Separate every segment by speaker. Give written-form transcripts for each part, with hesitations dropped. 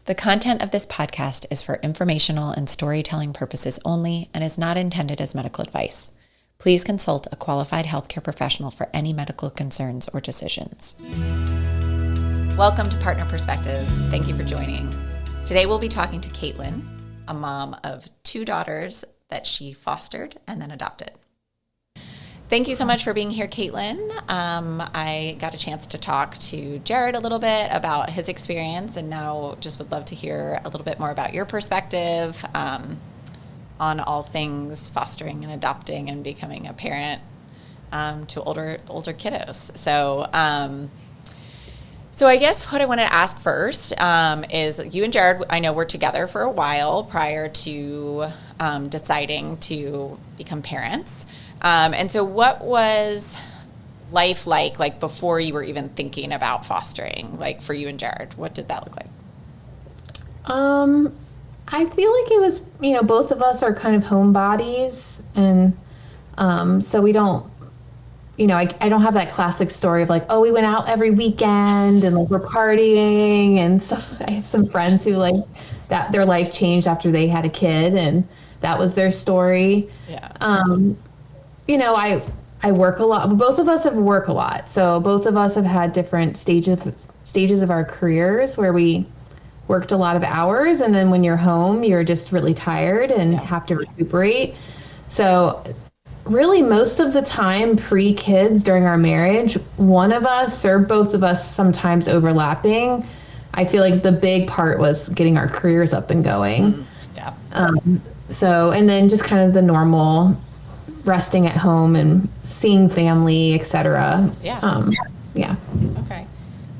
Speaker 1: The content of this podcast is for informational and storytelling purposes only and is not intended as medical advice. Please consult a qualified healthcare professional for any medical concerns or decisions. Welcome to Partner Perspectives. Thank you for joining. Today we'll be talking to Caitlin, a mom of 2 daughters that she fostered and then adopted. Thank you so much for being here, Caitlin. I got a chance to talk to Jared a little bit about his experience, and now just would love to hear a little bit more about your perspective on all things fostering and adopting and becoming a parent to older kiddos. So I guess what I want to ask first is you and Jared, I know, were together for a while prior to deciding to become parents. And so what was life like before you were even thinking about fostering, like for you and Jared? What did that look like?
Speaker 2: I feel like it was, both of us are kind of homebodies, and so we don't, I don't have that classic story of like, oh, we went out every weekend and like we're partying and stuff. I have some friends who like that their life changed after they had a kid and that was their story.
Speaker 1: Yeah.
Speaker 2: I work a lot. Both of us have worked a lot. So both of us have had different stages of our careers where we worked a lot of hours. And then when you're home, you're just really tired and have to recuperate. So really most of the time pre-kids during our marriage, one of us or both of us sometimes overlapping, I feel like the big part was getting our careers up and going.
Speaker 1: Yeah.
Speaker 2: And then just kind of the normal resting at home and seeing family, etc.
Speaker 1: Yeah. Okay.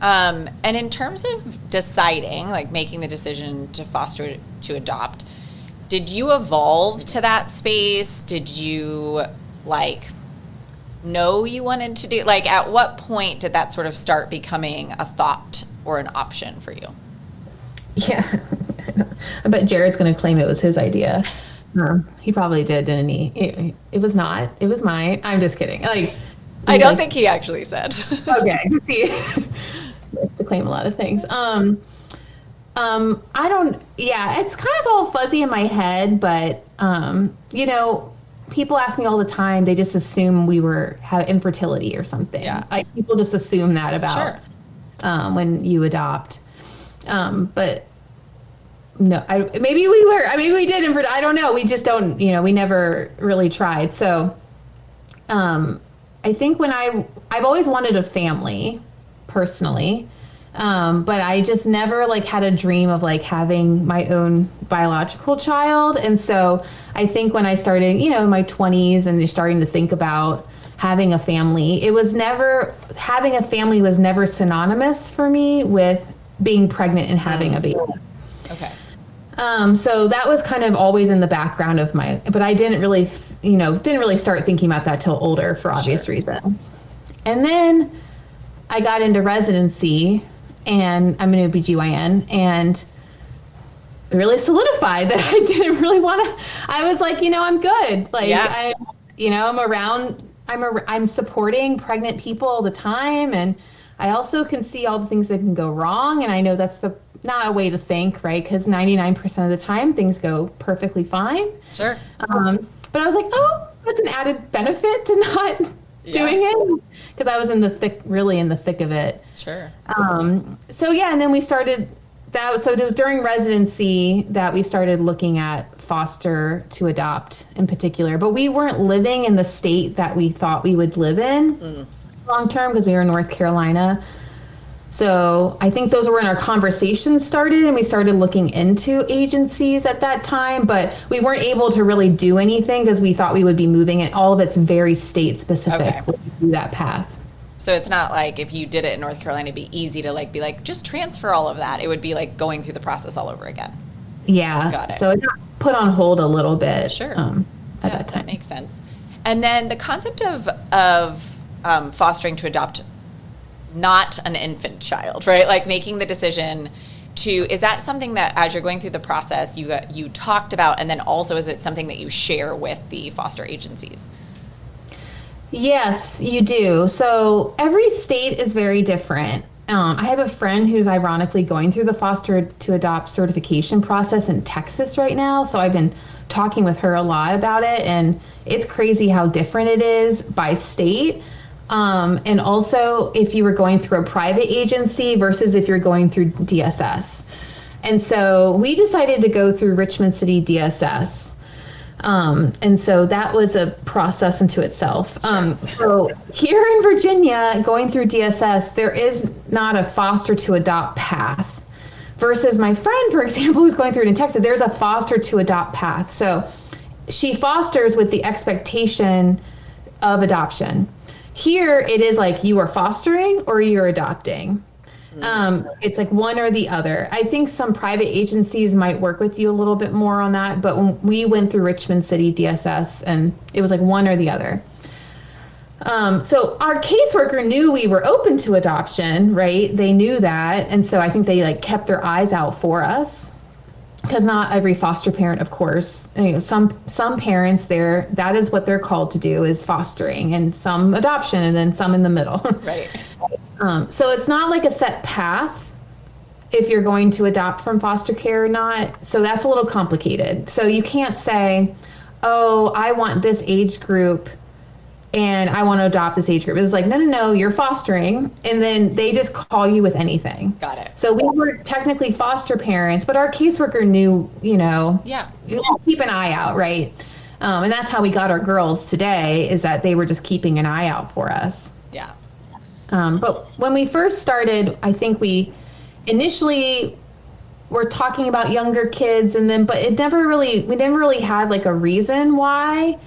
Speaker 1: And in terms of deciding, like making the decision to foster, to adopt, did you evolve to that space? Did you know you wanted to do, at what point did that sort of start becoming a thought or an option for you?
Speaker 2: Yeah. I bet Jared's going to claim it was his idea. He probably did, didn't he? It was not. It was mine. I'm just kidding.
Speaker 1: I don't think he actually said.
Speaker 2: Okay. See, he likes to claim a lot of things. I don't. Yeah, it's kind of all fuzzy in my head, but people ask me all the time. They just assume we have infertility or something. Yeah. People just assume that about when you adopt. But. No, maybe we were. Maybe we did. I don't know. We just don't. We never really tried. So, I think when I've always wanted a family, personally, but I just never had a dream of having my own biological child. And so I think when I started, in my 20s, and you're starting to think about having a family, having a family was never synonymous for me with being pregnant and having a baby.
Speaker 1: Okay.
Speaker 2: So that was kind of always in the background of but I didn't really start thinking about that till older for obvious reasons. And then I got into residency, and I'm an OBGYN, and really solidified that I didn't really want to. I was like, I'm good. I'm supporting pregnant people all the time, and I also can see all the things that can go wrong, and I know that's not a way to think, right? Because 99% of the time things go perfectly fine.
Speaker 1: Sure.
Speaker 2: But I was like, oh, that's an added benefit to not doing it, because I was really in the thick of it.
Speaker 1: Sure.
Speaker 2: And then we started that. So it was during residency that we started looking at foster to adopt in particular, but we weren't living in the state that we thought we would live in long term, because we were in North Carolina. So I think those were when our conversations started, and we started looking into agencies at that time, but we weren't able to really do anything because we thought we would be moving it. All of it's very state specific through that path.
Speaker 1: So it's not like if you did it in North Carolina, it'd be easy to be just transfer all of that. It would be going through the process all over again.
Speaker 2: Yeah.
Speaker 1: Got it.
Speaker 2: So it got put on hold a little bit.
Speaker 1: Sure.
Speaker 2: At that time.
Speaker 1: That makes sense. And then the concept of fostering to adopt not an infant child, right? Making the decision is that something that as you're going through the process you talked about, and then also is it something that you share with the foster agencies?
Speaker 2: Yes, you do. So every state is very different. I have a friend who's ironically going through the foster to adopt certification process in Texas right now. So I've been talking with her a lot about it, and it's crazy how different it is by state. And also if you were going through a private agency versus if you're going through DSS. And so we decided to go through Richmond City DSS. And so that was a process into itself. So here in Virginia, going through DSS, there is not a foster to adopt path. Versus my friend, for example, who's going through it in Texas, there's a foster to adopt path. So she fosters with the expectation of adoption. Here, it is like you are fostering or you're adopting. It's like one or the other. I think some private agencies might work with you a little bit more on that, but when we went through Richmond City DSS, and it was like one or the other. So our caseworker knew we were open to adoption, right? They knew that, and so I think they like kept their eyes out for us, because not every foster parent, of course, some parents there, that is what they're called to do, is fostering, and some adoption, and then some in the middle.
Speaker 1: Right.
Speaker 2: So it's not like a set path if you're going to adopt from foster care or not. So that's a little complicated. So you can't say, oh, I want this age group and I want to adopt this age group. It's like, no, you're fostering. And then they just call you with anything.
Speaker 1: Got it.
Speaker 2: So we were technically foster parents, but our caseworker knew, keep an eye out, right? And that's how we got our girls today, is that they were just keeping an eye out for us.
Speaker 1: Yeah.
Speaker 2: But when we first started, I think we initially were talking about younger kids, but we never really had like a reason why.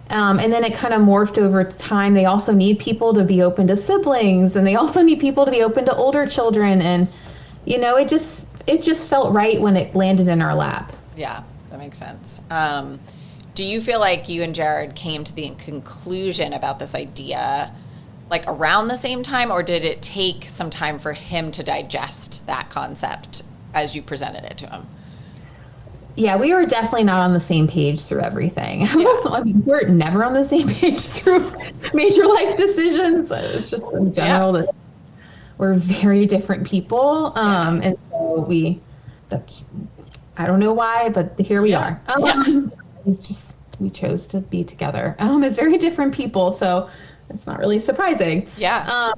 Speaker 2: And then it kind of morphed over time. They also need people to be open to siblings, and they also need people to be open to older children. And, it just felt right when it landed in our lap.
Speaker 1: Yeah, that makes sense. Do you feel like you and Jared came to the conclusion about this idea like around the same time, or did it take some time for him to digest that concept as you presented it to him?
Speaker 2: Yeah, we were definitely not on the same page through everything.
Speaker 1: Yeah.
Speaker 2: I mean, we're never on the same page through major life decisions. It's just in general that we're very different people. And so I don't know why, but here we are. We chose to be together as very different people. So it's not really surprising.
Speaker 1: Yeah.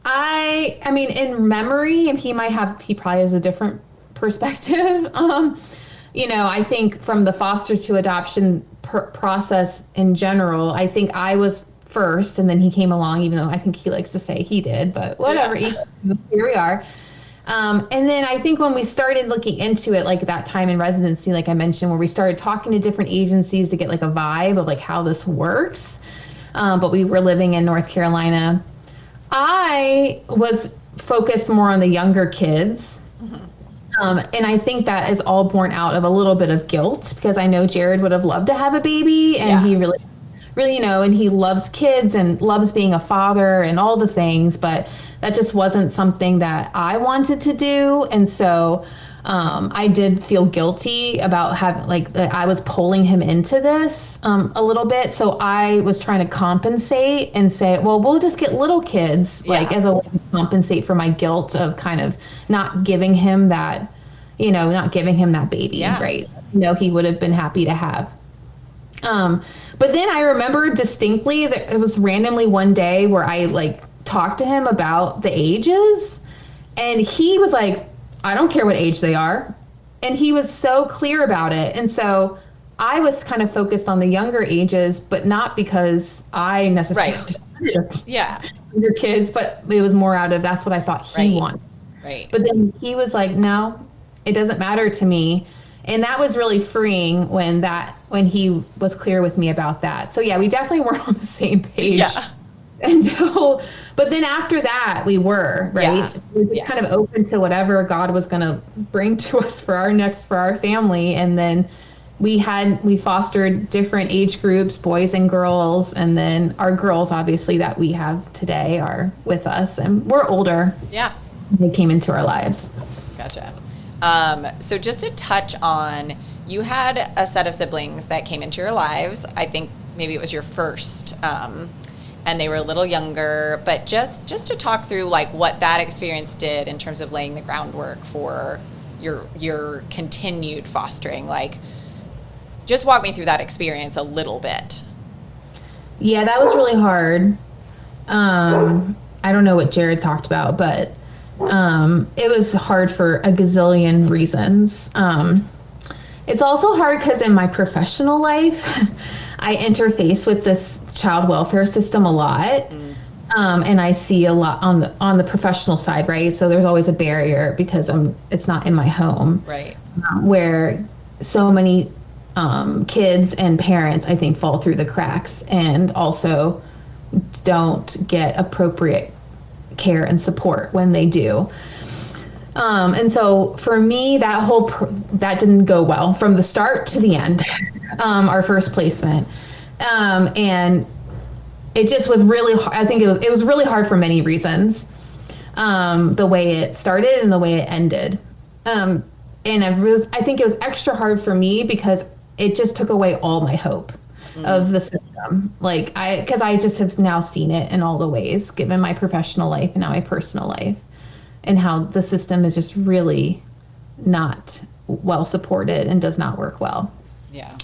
Speaker 2: I mean, in memory, and he probably has a different perspective. I think from the foster to adoption process in general, I think I was first, and then he came along, even though I think he likes to say he did, but whatever. Yeah. Here we are. And then I think when we started looking into it, like that time in residency, like I mentioned, where we started talking to different agencies to get like a vibe of like how this works. But we were living in North Carolina. I was focused more on the younger kids. Mm-hmm. And I think that is all born out of a little bit of guilt, because I know Jared would have loved to have a baby, and he really, and he loves kids and loves being a father and all the things, but that just wasn't something that I wanted to do. And so I did feel guilty about I was pulling him into this a little bit. So I was trying to compensate and say, well, we'll just get little kids, as a way to compensate for my guilt of kind of not giving him that, not giving him that baby, right? He would have been happy to have. But then I remember distinctly that it was randomly one day where I talked to him about the ages, and he was like, I don't care what age they are. And he was so clear about it. And so I was kind of focused on the younger ages, but not because I necessarily wanted younger kids, but it was more out of that's what I thought he wanted.
Speaker 1: Right.
Speaker 2: But then he was like, no, it doesn't matter to me. And that was really freeing when he was clear with me about that. So yeah, we definitely weren't on the same page. Yeah. But then after that, we were, right? Yeah. We were just kind of open to whatever God was going to bring to us for our family. And then we fostered different age groups, boys and girls. And then our girls, obviously, that we have today are with us, and we're older.
Speaker 1: Yeah.
Speaker 2: They came into our lives.
Speaker 1: Gotcha. So just to touch on, you had a set of siblings that came into your lives. I think maybe it was your first, and they were a little younger, but just to talk through like what that experience did in terms of laying the groundwork for your continued fostering. Like, just walk me through that experience a little bit.
Speaker 2: Yeah, that was really hard. I don't know what Jared talked about, but it was hard for a gazillion reasons. It's also hard because in my professional life, I interface with this child welfare system a lot. And I see a lot on the professional side, right? So there's always a barrier because it's not in my home.
Speaker 1: Right.
Speaker 2: Where so many kids and parents, I think, fall through the cracks and also don't get appropriate care and support when they do. And so for me, that didn't go well from the start to the end, our first placement. And it just was really, I think it was really hard for many reasons, the way it started and the way it ended. And I think it was extra hard for me because it just took away all my hope of the system. Like because I just have now seen it in all the ways, given my professional life and now my personal life, and how the system is just really not well supported and does not work well.
Speaker 1: Yeah.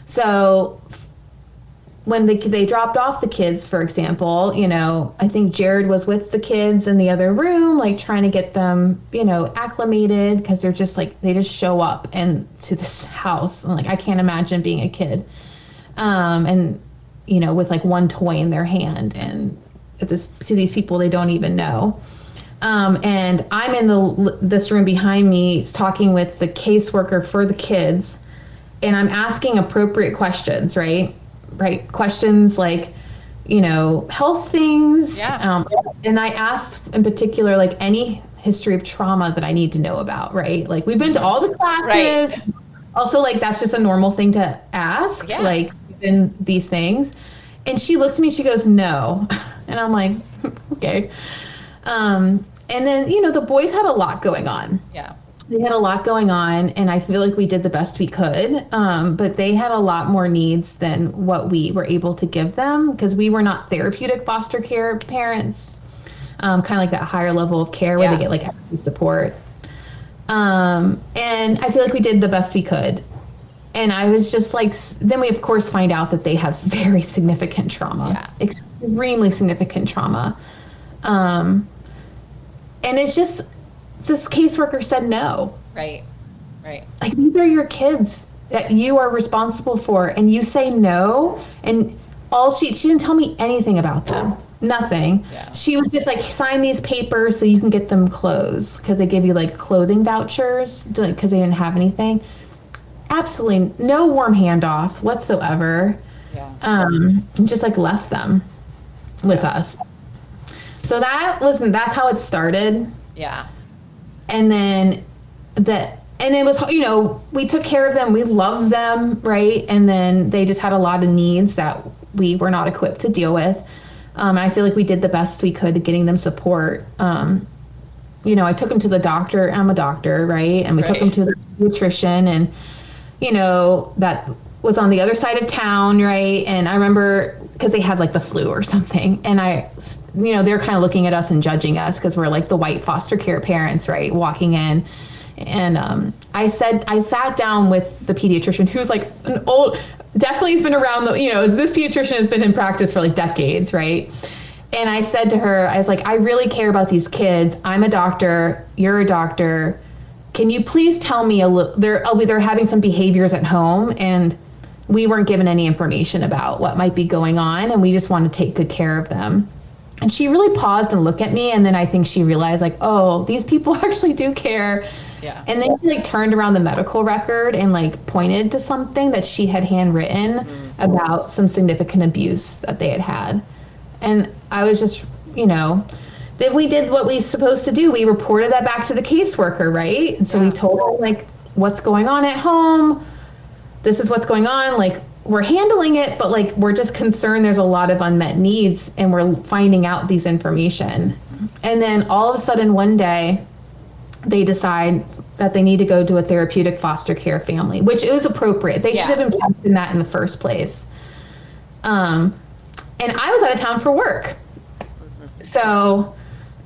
Speaker 2: So when they dropped off the kids, for example, I think Jared was with the kids in the other room, like trying to get them, acclimated, because they're just like, they just show up to this house. And like, I can't imagine being a kid. And, with like one toy in their hand and to these people they don't even know. And I'm in this room behind me talking with the caseworker for the kids, and I'm asking appropriate questions, right? Questions like, health things.
Speaker 1: Yeah.
Speaker 2: And I asked in particular, like any history of trauma that I need to know about, right? Like we've been to all the classes. Right. Also, like, that's just a normal thing to ask, like in these things. And she looks at me, she goes, no. And I'm like, okay. And then, the boys had a lot going on.
Speaker 1: Yeah.
Speaker 2: They had a lot going on, and I feel like we did the best we could. But they had a lot more needs than what we were able to give them, because we were not therapeutic foster care parents, kind of like that higher level of care where they get like heavy support. And I feel like we did the best we could. And I was just like, then we of course find out that they have very significant trauma, extremely significant trauma. And it's just, this caseworker said no.
Speaker 1: Right.
Speaker 2: Like, these are your kids that you are responsible for, and you say no. And she didn't tell me anything about them. Nothing. Yeah. She was just like, sign these papers so you can get them clothes, because they give you like clothing vouchers because they didn't have anything. Absolutely no warm handoff whatsoever. Yeah. Just like left them with us. So that's how it started.
Speaker 1: Yeah.
Speaker 2: And then it was, we took care of them. We loved them. Right. And then they just had a lot of needs that we were not equipped to deal with. And I feel like we did the best we could at getting them support. I took them to the doctor. I'm a doctor. Right. And we took them to the pediatrician, and, that was on the other side of town. Right. And I remember, because they had like the flu or something, and they're kind of looking at us and judging us because we're like the white foster care parents, right, walking in. And I sat down with the pediatrician, who's like an old, definitely has been around this pediatrician has been in practice for like decades, right? And I said to her, I was like, I really care about these kids. I'm a doctor, you're a doctor. Can you please tell me they're having some behaviors at home, and we weren't given any information about what might be going on, and we just want to take good care of them. And she really paused and looked at me, and then I think she realized, like, oh, these people actually do care. Yeah. And then she like turned around the medical record and like pointed to something that she had handwritten about some significant abuse that they had had. And I was just, then we did what we supposed to do. We reported that back to the caseworker, right? And so we told her, like, what's going on at home. This is what's going on. Like, we're handling it, but like, we're just concerned there's a lot of unmet needs, and we're finding out these information. And then all of a sudden one day they decide that they need to go to a therapeutic foster care family, which is appropriate. They should have been kept in that in the first place. And I was out of town for work. So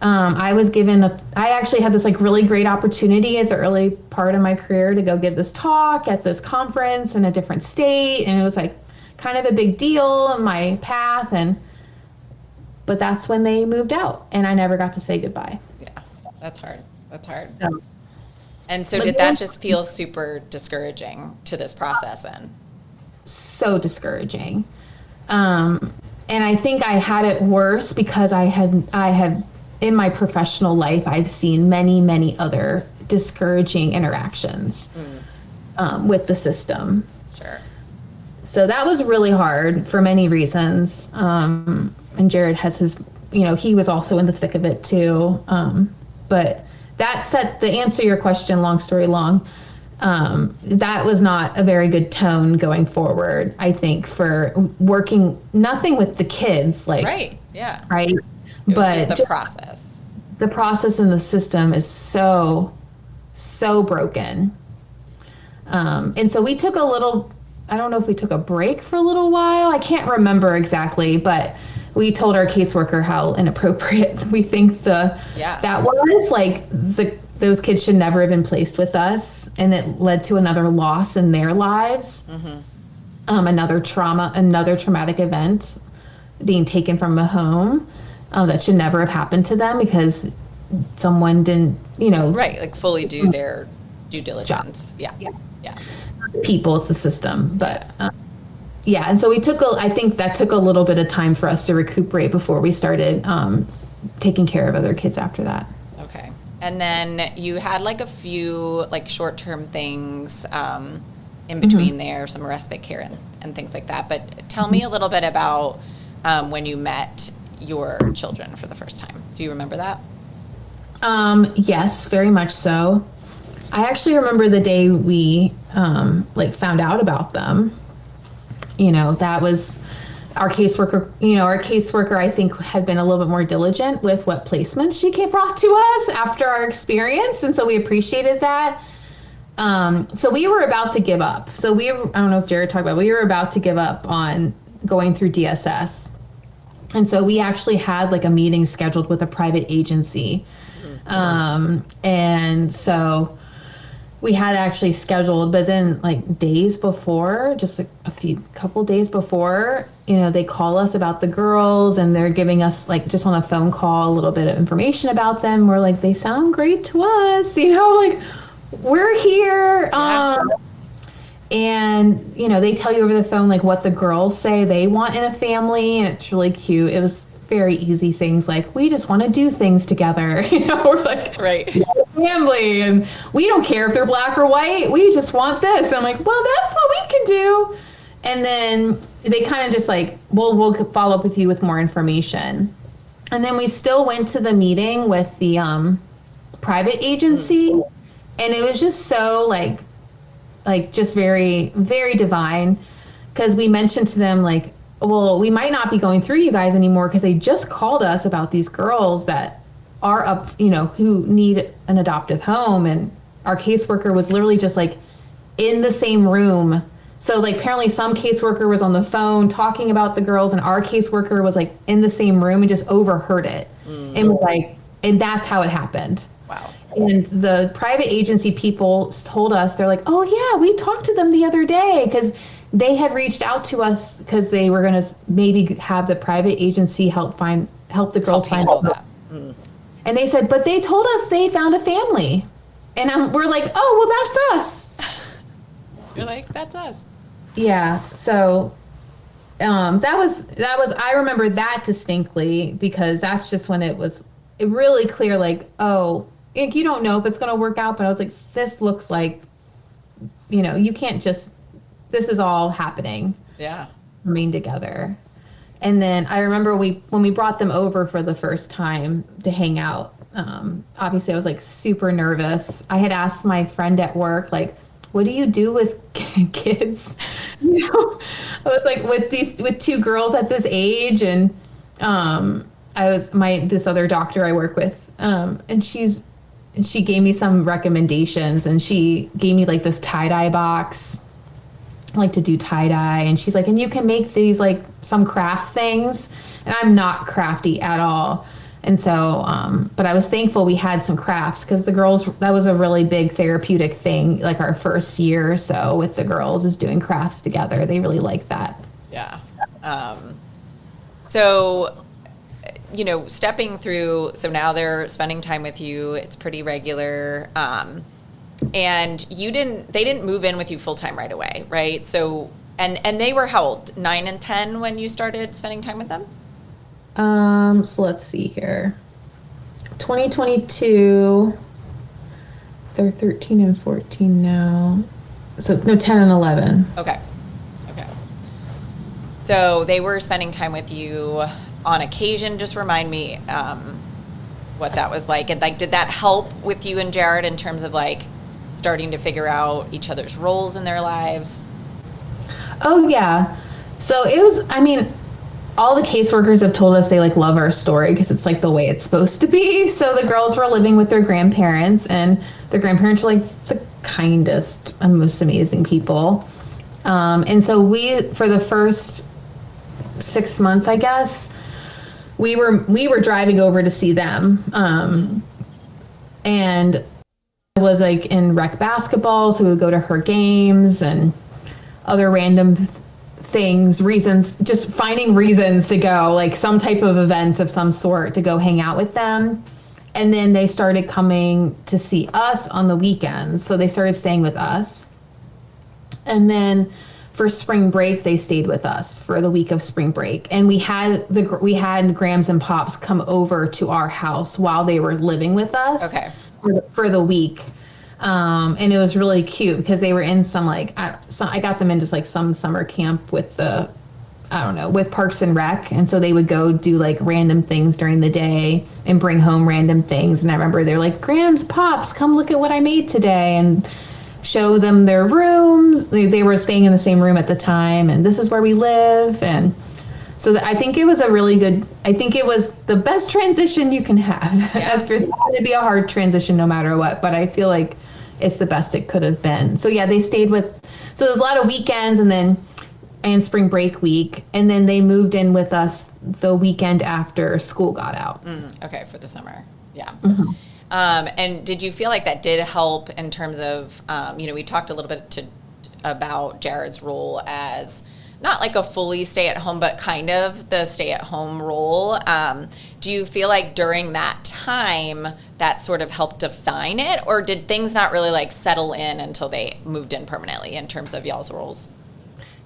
Speaker 2: I was given I actually had this like really great opportunity at the early part of my career to go give this talk at this conference in a different state. And it was like kind of a big deal in my path. But that's when they moved out and I never got to say goodbye.
Speaker 1: Yeah, that's hard. That's hard.
Speaker 2: So,
Speaker 1: and so did that just feel super discouraging to this process then?
Speaker 2: So discouraging. And I think I had it worse because I had in my professional life, I've seen many, many other discouraging interactions with the system.
Speaker 1: Sure.
Speaker 2: So that was really hard for many reasons. And Jared has his, he was also in the thick of it too. But that set, to answer your question, long story long, that was not a very good tone going forward, I think, for working nothing with the kids, like,
Speaker 1: right. Yeah.
Speaker 2: Right.
Speaker 1: It was just the process.
Speaker 2: The process in the system is so broken. And so we took I don't know if we took a break for a little while. I can't remember exactly, but we told our caseworker how inappropriate we think that was. Like those kids should never have been placed with us, and it led to another loss in their lives. Another traumatic event, being taken from a home that should never have happened to them because someone didn't,
Speaker 1: right, like fully do their due diligence. Yeah.
Speaker 2: People, it's the system, but and so I think that took a little bit of time for us to recuperate before we started taking care of other kids after that.
Speaker 1: Okay. And then you had like a few like short-term things in between there, some respite care and things like that. But tell me a little bit about when you met your children for the first time. Do you remember that?
Speaker 2: Yes, very much so. I actually remember the day we found out about them. That was our caseworker. Our caseworker, I think, had been a little bit more diligent with what placements she brought to us after our experience, and so we appreciated that. So we were about to give up. I don't know if Jared talked about it, we were about to give up on going through DSS. And so we actually had like a meeting scheduled with a private agency. And so we had actually scheduled, but then like days before, just like couple days before, they call us about the girls and they're giving us like just on a phone call a little bit of information about them. We're like, they sound great to us, like we're here. And, they tell you over the phone, like what the girls say they want in a family. And it's really cute. It was very easy things like, we just want to do things together. We're like,
Speaker 1: right.
Speaker 2: Family. And we don't care if they're black or white. We just want this. And I'm like, well, that's what we can do. And then they kind of just like, we'll follow up with you with more information. And then we still went to the meeting with the private agency. And it was just so like just very, very divine, because we mentioned to them like, well, we might not be going through you guys anymore because they just called us about these girls that are up, who need an adoptive home. And our caseworker was literally just like in the same room. So like apparently some caseworker was on the phone talking about the girls and our caseworker was like in the same room and just overheard it. And was like, and that's how it happened.
Speaker 1: Wow.
Speaker 2: And the private agency people told us, they're like, oh yeah, we talked to them the other day because they had reached out to us because they were going to maybe have the private agency help the girls find that. And they said, but they told us they found a family. And we're like, oh, well, that's us.
Speaker 1: You're like, that's us.
Speaker 2: Yeah. So that was, I remember that distinctly because that's just when it was really clear, like, oh, you don't know if it's going to work out, but I was like, this looks like, you can't just, this is all happening.
Speaker 1: Yeah.
Speaker 2: Coming together. And then I remember when we brought them over for the first time to hang out, obviously I was like super nervous. I had asked my friend at work, like, what do you do with kids? I was like with two girls at this age. And this other doctor I work with, and she gave me some recommendations and she gave me like this tie-dye box like to do tie-dye, and she's like, and you can make these like some craft things, and I'm not crafty at all. And so, but I was thankful we had some crafts, because the girls, that was a really big therapeutic thing, like our first year or so with the girls, is doing crafts together. They really like that.
Speaker 1: Yeah. So, you know, stepping through, so now they're spending time with you, it's pretty regular. And they didn't move in with you full time right away, right? So, and they were how old? 9 and 10 when you started spending time with them?
Speaker 2: So let's see here. 2022, they're 13 and 14 now. So no, 10 and 11.
Speaker 1: Okay. So they were spending time with you on occasion. Just remind me what that was like. And like, did that help with you and Jared in terms of like starting to figure out each other's roles in their lives?
Speaker 2: Oh yeah. So it was, I mean, all the caseworkers have told us they like love our story because it's like the way it's supposed to be. So the girls were living with their grandparents, and their grandparents are like the kindest and most amazing people. And so we, for the first 6 months, I guess, we were driving over to see them. And I was like in rec basketball, so we would go to her games and other random things, reasons, just finding reasons to go, like some type of event of some sort to go hang out with them. And then they started coming to see us on the weekends. So they started staying with us. And then for spring break, they stayed with us for the week of spring break. And we had Grams and Pops come over to our house while they were living with us.
Speaker 1: Okay.
Speaker 2: For the week. And it was really cute because they were in some like, I got them into like some summer camp with with Parks and Rec. And so they would go do like random things during the day and bring home random things. And I remember they're like, Grams, Pops, come look at what I made today, and show them their rooms. They were staying in the same room at the time, and this is where we live. And so I think it was the best transition you can have. Yeah. It'd be a hard transition no matter what, but I feel like it's the best it could have been. So yeah, they stayed so there was a lot of weekends and spring break week, and then they moved in with us the weekend after school got out.
Speaker 1: Okay, for the summer. Yeah.
Speaker 2: Mm-hmm.
Speaker 1: And did you feel like that did help in terms of, we talked a little bit about Jared's role as not like a fully stay-at-home, but kind of the stay-at-home role. Do you feel like during that time that sort of helped define it, or did things not really like settle in until they moved in permanently in terms of y'all's roles?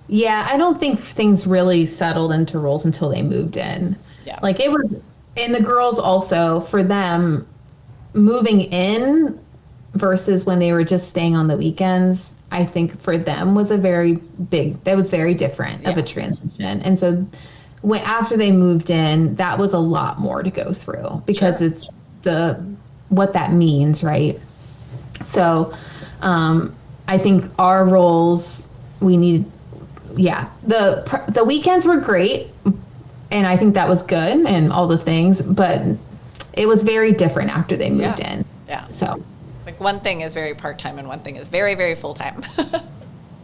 Speaker 2: Yeah, I don't think things really settled into roles until they moved in.
Speaker 1: Yeah.
Speaker 2: Like it was, and the girls also, for them, moving in versus when they were just staying on the weekends, I think for them was very different of a transition. And so after they moved in, that was a lot more to go through because it's what that means, right? So I think our roles, the weekends were great, and I think that was good and all the things, but it was very different after they moved in.
Speaker 1: Yeah.
Speaker 2: So
Speaker 1: like one thing is very part-time and one thing is very, very full-time.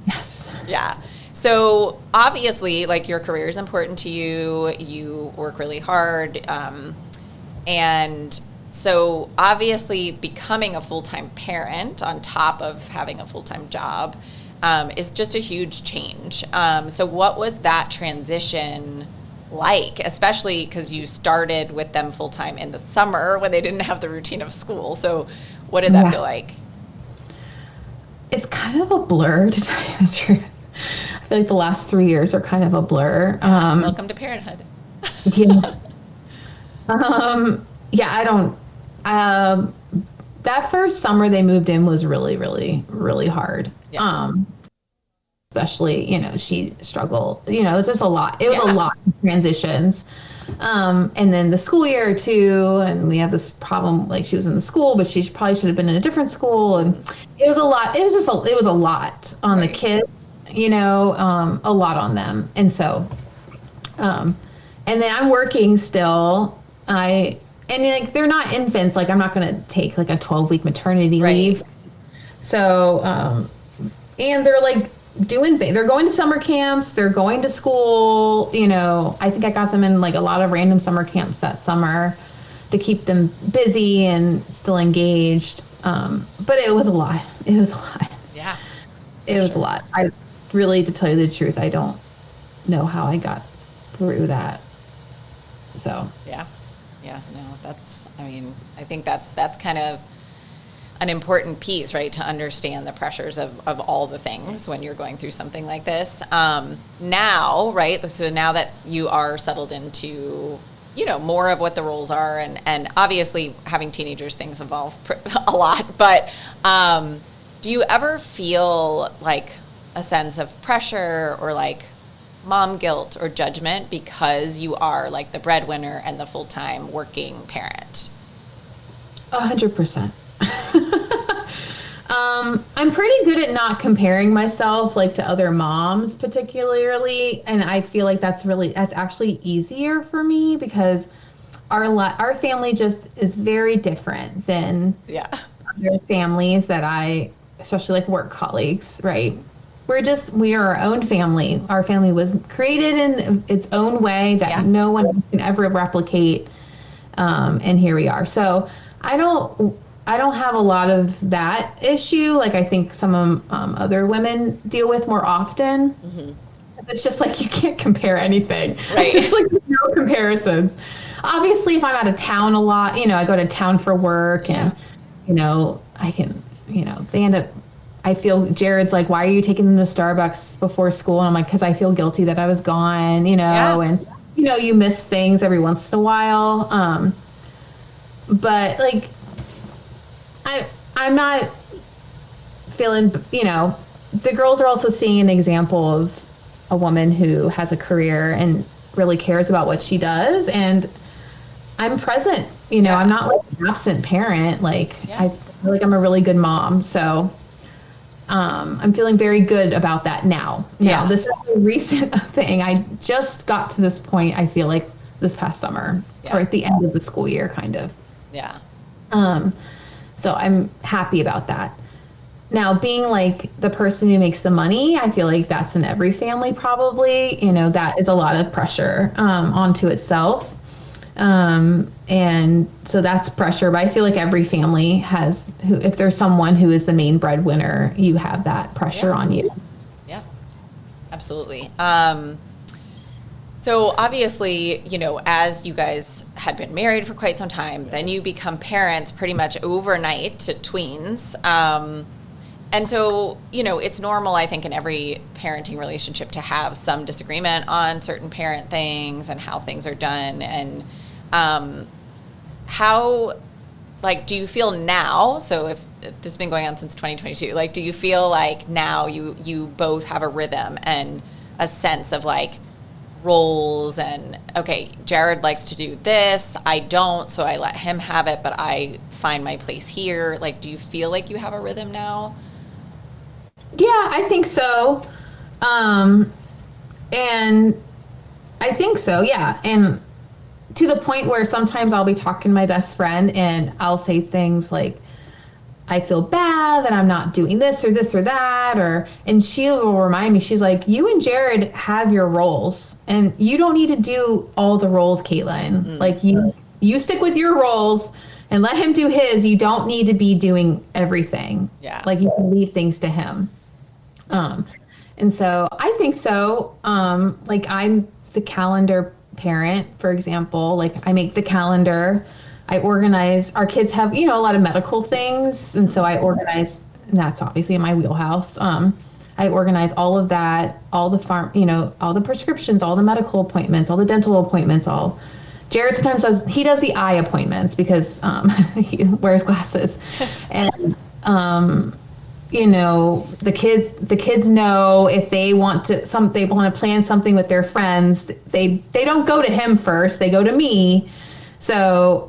Speaker 2: Yes.
Speaker 1: Yeah. So obviously, like, your career is important to you. You work really hard. And so obviously becoming a full-time parent on top of having a full-time job is just a huge change. So what was that transition like, especially because you started with them full-time in the summer when they didn't have the routine of school? So what did that feel like?
Speaker 2: It's kind of a blur, to tell you the truth. I feel like the last 3 years are kind of a blur.
Speaker 1: Welcome to parenthood.
Speaker 2: Yeah. I don't. That first summer they moved in was really, really, really hard. Yeah. Especially, she struggled. It was just a lot. It was a lot of transitions. And then the school year too, and we have this problem, like she was in the school, but she probably should have been in a different school. And it was a lot. It was a lot on the kids, a lot on them. And so, and then I'm working still. They're not infants. Like, I'm not going to take like a 12-week maternity leave. So, and they're like, doing things. They're going to summer camps. They're going to school. You know, I think I got them in like a lot of random summer camps that summer to keep them busy and still engaged. But it was a lot. It was a lot.
Speaker 1: Yeah.
Speaker 2: It was a lot. I really, to tell you the truth, I don't know how I got through that. So.
Speaker 1: Yeah. Yeah. No, I think that's kind of an important piece, right? To understand the pressures of all the things when you're going through something like this. Now, right? So now that you are settled into, you know, more of what the roles are, and obviously having teenagers, things evolve a lot, but do you ever feel like a sense of pressure or like mom guilt or judgment because you are like the breadwinner and the full-time working parent?
Speaker 2: 100%. I'm pretty good at not comparing myself like to other moms particularly. And I feel like that's actually easier for me because our family just is very different than other families that especially like work colleagues, right? We are our own family. Our family was created in its own way that no one can ever replicate. And here we are. So I don't have a lot of that issue. Like I think some other women deal with more often. Mm-hmm. It's just like, you can't compare anything. Right. Just like no comparisons. Obviously if I'm out of town a lot, you know, I go to town for work and, you know, I can, you know, I feel Jared's like, why are you taking them to Starbucks before school? And I'm like, because I feel guilty that I was gone, you know, and, you know, you miss things every once in a while. But like, I'm not feeling, you know, the girls are also seeing an example of a woman who has a career and really cares about what she does. And I'm present, you know, I'm not like an absent parent. Like I feel like I'm a really good mom. So I'm feeling very good about that now. Now, this is a recent thing. I just got to this point, I feel like this past summer or at the end of the school year, kind of.
Speaker 1: Yeah.
Speaker 2: So I'm happy about that. Now, being like the person who makes the money, I feel like that's in every family probably. You know, that is a lot of pressure onto itself. And so that's pressure, but I feel like every family has, if there's someone who is the main breadwinner, you have that pressure on you.
Speaker 1: Yeah, absolutely. So obviously, you know, as you guys had been married for quite some time, then you become parents pretty much overnight to tweens. And so, you know, it's normal, I think, in every parenting relationship to have some disagreement on certain parent things and how things are done. And how, like, do you feel now, so if this has been going on since 2022, like, do you feel like now you both have a rhythm and a sense of, like, roles and, okay, Jared likes to do this, I don't, so I let him have it, but I find my place here. Like, do you feel like you have a rhythm now?
Speaker 2: Yeah, I think so. And I think so, yeah. And to the point where sometimes I'll be talking to my best friend and I'll say things like, I feel bad that I'm not doing this or that, and she will remind me, she's like, you and Jared have your roles and you don't need to do all the roles, Caitlin. Mm. Like you stick with your roles and let him do his. You don't need to be doing everything. Yeah. Like you can leave things to him. And so I think so. Like I'm the calendar parent, for example. Like I make the calendar. I organize. Our kids have, you know, a lot of medical things, and so I organize. And that's obviously in my wheelhouse. I organize all of that, all the all the prescriptions, all the medical appointments, all the dental appointments. Jared sometimes does the eye appointments because he wears glasses, and you know, the kids know if they want to plan something with their friends, they don't go to him first, they go to me. So,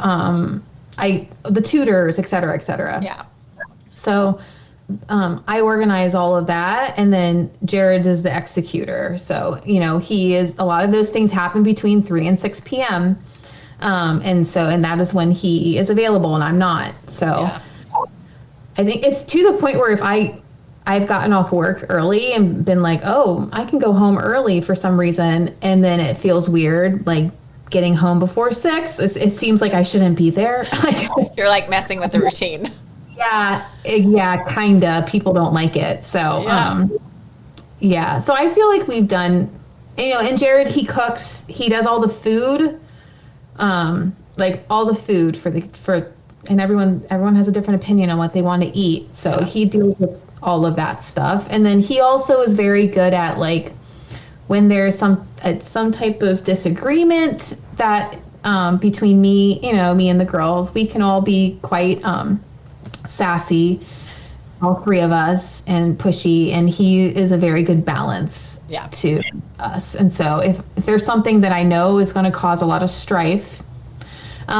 Speaker 2: the tutors, et cetera, et cetera.
Speaker 1: Yeah.
Speaker 2: So, I organize all of that, and then Jared is the executor. So, you know, a lot of those things happen between 3 and 6 p.m. And that is when he is available and I'm not. So I think it's to the point where if I I've gotten off work early and been like, oh, I can go home early for some reason. And then it feels weird, like getting home before 6. It seems like I shouldn't be there.
Speaker 1: You're like messing with the routine.
Speaker 2: Yeah, kinda. People don't like it. So, yeah. So I feel like we've done, and Jared, he cooks, he does all the food, like all the food and everyone has a different opinion on what they want to eat. So he deals with all of that stuff. And then he also is very good at like when there's some type of disagreement that between me and the girls, we can all be quite sassy, all three of us, and pushy, and he is a very good balance to us. And so if there's something that I know is going to cause a lot of strife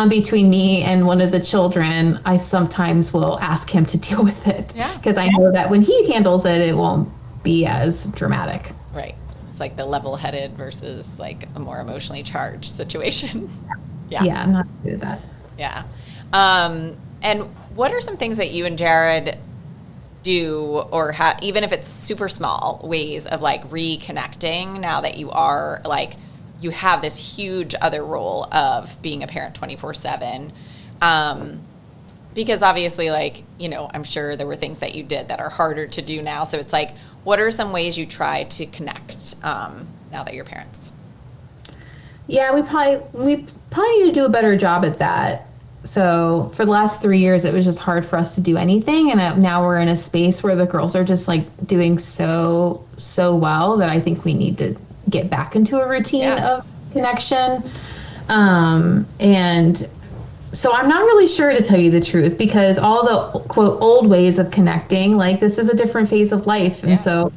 Speaker 2: between me and one of the children, I sometimes will ask him to deal with it. Yeah. Because I know that when he handles it, it won't be as dramatic.
Speaker 1: Right. It's like the level-headed versus like a more emotionally charged situation.
Speaker 2: Yeah, I'm not good at that.
Speaker 1: Yeah. And what are some things that you and Jared do, or even if it's super small, ways of like reconnecting now that you are like, you have this huge other role of being a parent 24/7. Because obviously, like, I'm sure there were things that you did that are harder to do now. So it's like, what are some ways you try to connect now that you're parents?
Speaker 2: Yeah, we probably need to do a better job at that. So for the last 3 years, it was just hard for us to do anything. And now we're in a space where the girls are just like doing so well that I think we need to get back into a routine of connection. And so I'm not really sure, to tell you the truth, because all the quote old ways of connecting, like this is a different phase of life. And so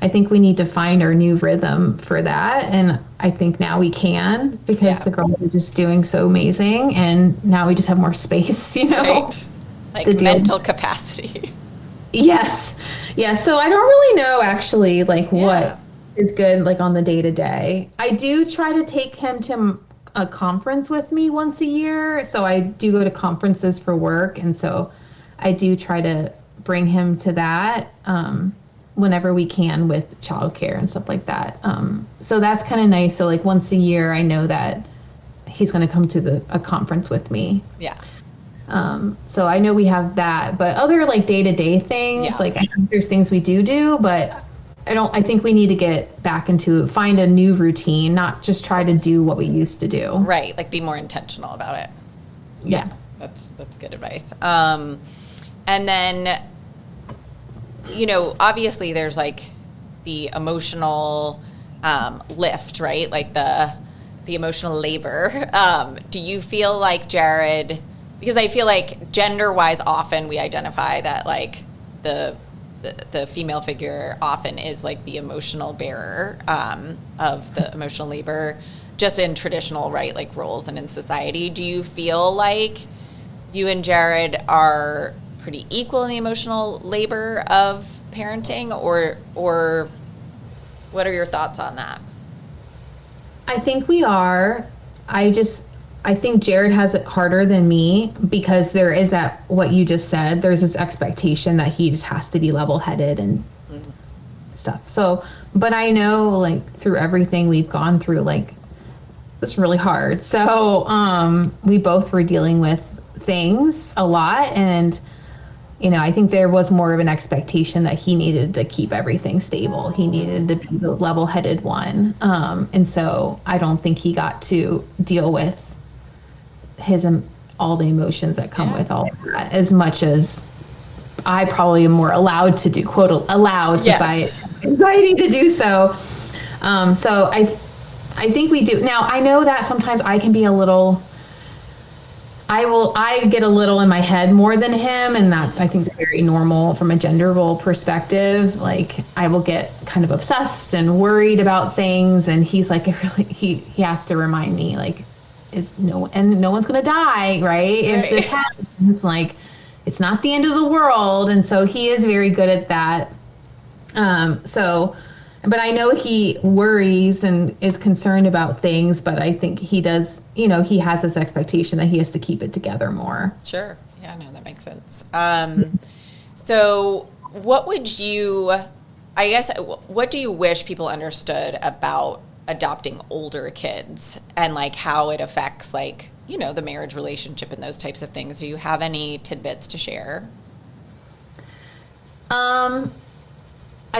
Speaker 2: I think we need to find our new rhythm for that. And I think now we can, because the girls are just doing so amazing. And now we just have more space,
Speaker 1: Right. Like mental capacity.
Speaker 2: Yes. Yeah. So I don't really know actually like what is good like on the day to day. I do try to take him to a conference with me once a year. So I do go to conferences for work. And so I do try to bring him to that whenever we can with childcare and stuff like that. So that's kind of nice. So like once a year, I know that he's going to come to a conference with me. Yeah. So I know we have that, but other like day-to-day things, like I think there's things we do, but I think we need to get back find a new routine, not just try to do what we used to do.
Speaker 1: Right. Like be more intentional about it. Yeah. That's good advice. And then, obviously there's like the emotional lift, right? Like the emotional labor. Do you feel like Jared, because I feel like gender-wise often we identify that like the female figure often is like the emotional bearer of the emotional labor, just in traditional, right, like roles and in society. Do you feel like you and Jared are pretty equal in the emotional labor of parenting, or what are your thoughts on that?
Speaker 2: I think we are. I think Jared has it harder than me because there is that, what you just said, there's this expectation that he just has to be level-headed and stuff. So, but I know like through everything we've gone through, like it's really hard. So we both were dealing with things a lot, and I think there was more of an expectation that he needed to keep everything stable. He needed to be the level-headed one. And so I don't think he got to deal with all the emotions that come with all of that as much as I probably am more allowed to do, quote, allowed society to do so. So I think we do. Now I know that sometimes I can be I get a little in my head more than him, and that's, I think, very normal from a gender role perspective. Like I will get kind of obsessed and worried about things, and he's like, he has to remind me, like, no one's gonna die, right? If this happens, like, it's not the end of the world. And so he is very good at that. But I know he worries and is concerned about things, but I think he does, he has this expectation that he has to keep it together more.
Speaker 1: Sure. Yeah, no, that makes sense. So What do you wish people understood about adopting older kids and like how it affects like, you know, the marriage relationship and those types of things? Do you have any tidbits to share?
Speaker 2: I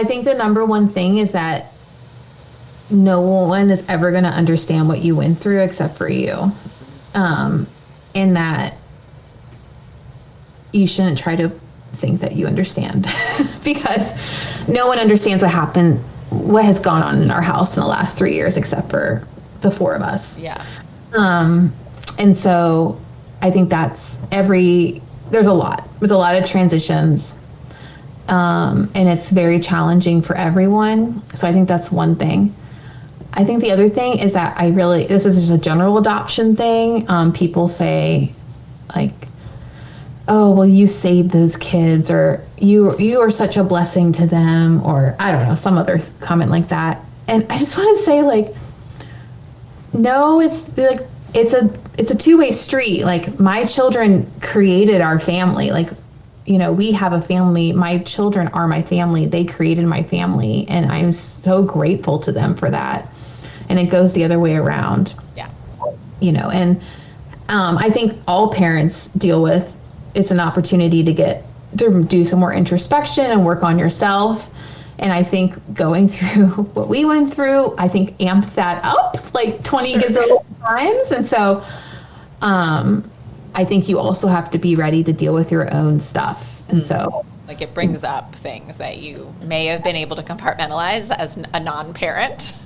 Speaker 2: think the number one thing is that no one is ever going to understand what you went through except for you. And that you shouldn't try to think that you understand because no one understands what has gone on in our house in the last 3 years except for the four of us.
Speaker 1: Yeah.
Speaker 2: And so I think there's a lot of transitions. And it's very challenging for everyone. So I think that's one thing. I think the other thing is that this is just a general adoption thing. People say like, oh, well, you saved those kids, or you are such a blessing to them, or I don't know, some other comment like that. And I just want to say like, no, it's like, it's a two-way street. Like my children created our family. Like, you know, we have a family. My children are my family. They created my family. And I'm so grateful to them for that. And it goes the other way around.
Speaker 1: Yeah.
Speaker 2: You know, and I think all parents deal with, it's an opportunity to do some more introspection and work on yourself. And I think going through what we went through, I think amped that up like 20 gazillion times. And so I think you also have to be ready to deal with your own stuff. And so
Speaker 1: like it brings up things that you may have been able to compartmentalize as a non-parent.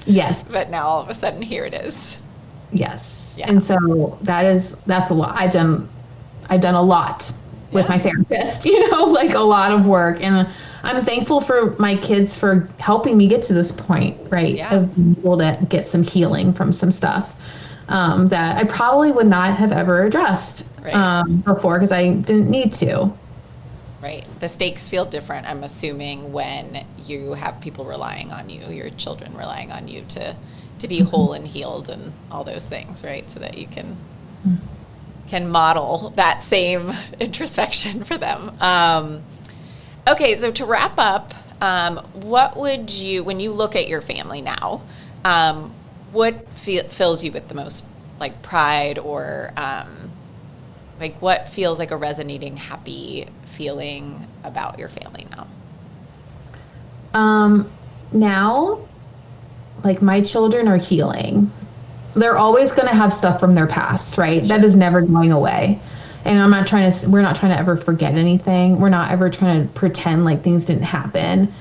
Speaker 2: Yes.
Speaker 1: But now all of a sudden here it is.
Speaker 2: Yes.
Speaker 1: Yeah.
Speaker 2: And so that's a lot. I've done a lot with my therapist, you know, like a lot of work. And I'm thankful for my kids for helping me get to this point, right?
Speaker 1: Yeah.
Speaker 2: Of being able to get some healing from some stuff that I probably would not have ever addressed before because I didn't need to.
Speaker 1: Right. The stakes feel different, I'm assuming, when you have people relying on you, your children relying on you to be whole and healed and all those things, right? So that you can model that same introspection for them. Okay, so to wrap up, what would you, when you look at your family now, what fills you with the most like pride or like what feels like a resonating, happy feeling about your family now?
Speaker 2: Now, like my children are healing. They're always going to have stuff from their past, right? Sure. That is never going away. And we're not trying to ever forget anything. We're not ever trying to pretend like things didn't happen.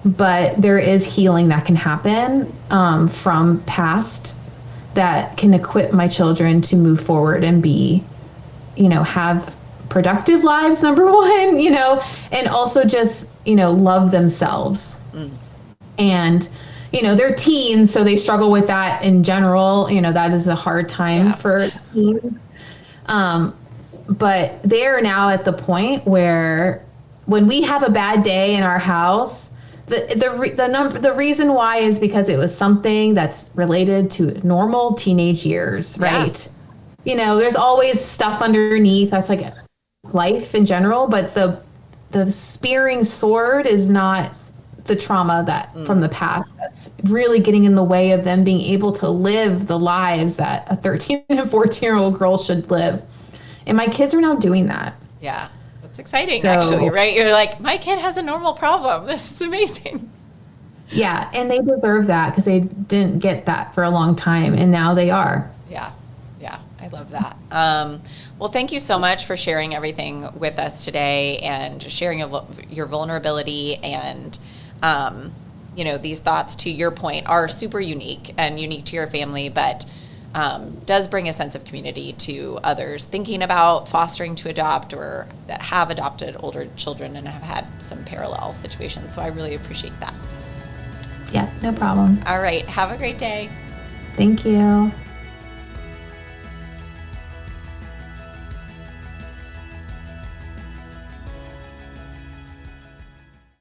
Speaker 2: But there is healing that can happen from past that can equip my children to move forward and be, you know, have productive lives, number one, you know, and also just, you know, love themselves. And, you know, they're teens, so they struggle with that in general. You know, that is a hard time for teens. But they're now at the point where when we have a bad day in our house, the reason why is because it was something that's related to normal teenage years, right? Yeah. You know, there's always stuff underneath that's like life in general, but the spearing sword is not the trauma that from the past that's really getting in the way of them being able to live the lives that a 13 and 14-year-old girl should live. And my kids are now doing that.
Speaker 1: Yeah. That's exciting, actually, right? You're like, my kid has a normal problem. This is amazing.
Speaker 2: Yeah. And they deserve that because they didn't get that for a long time. And now they are.
Speaker 1: Yeah. Yeah. I love that. Well, thank you so much for sharing everything with us today and sharing your vulnerability and, you know, these thoughts, to your point, are super unique and unique to your family, but does bring a sense of community to others thinking about fostering to adopt or that have adopted older children and have had some parallel situations. So I really appreciate that.
Speaker 2: Yeah, no problem.
Speaker 1: All right. Have a great day.
Speaker 2: Thank you.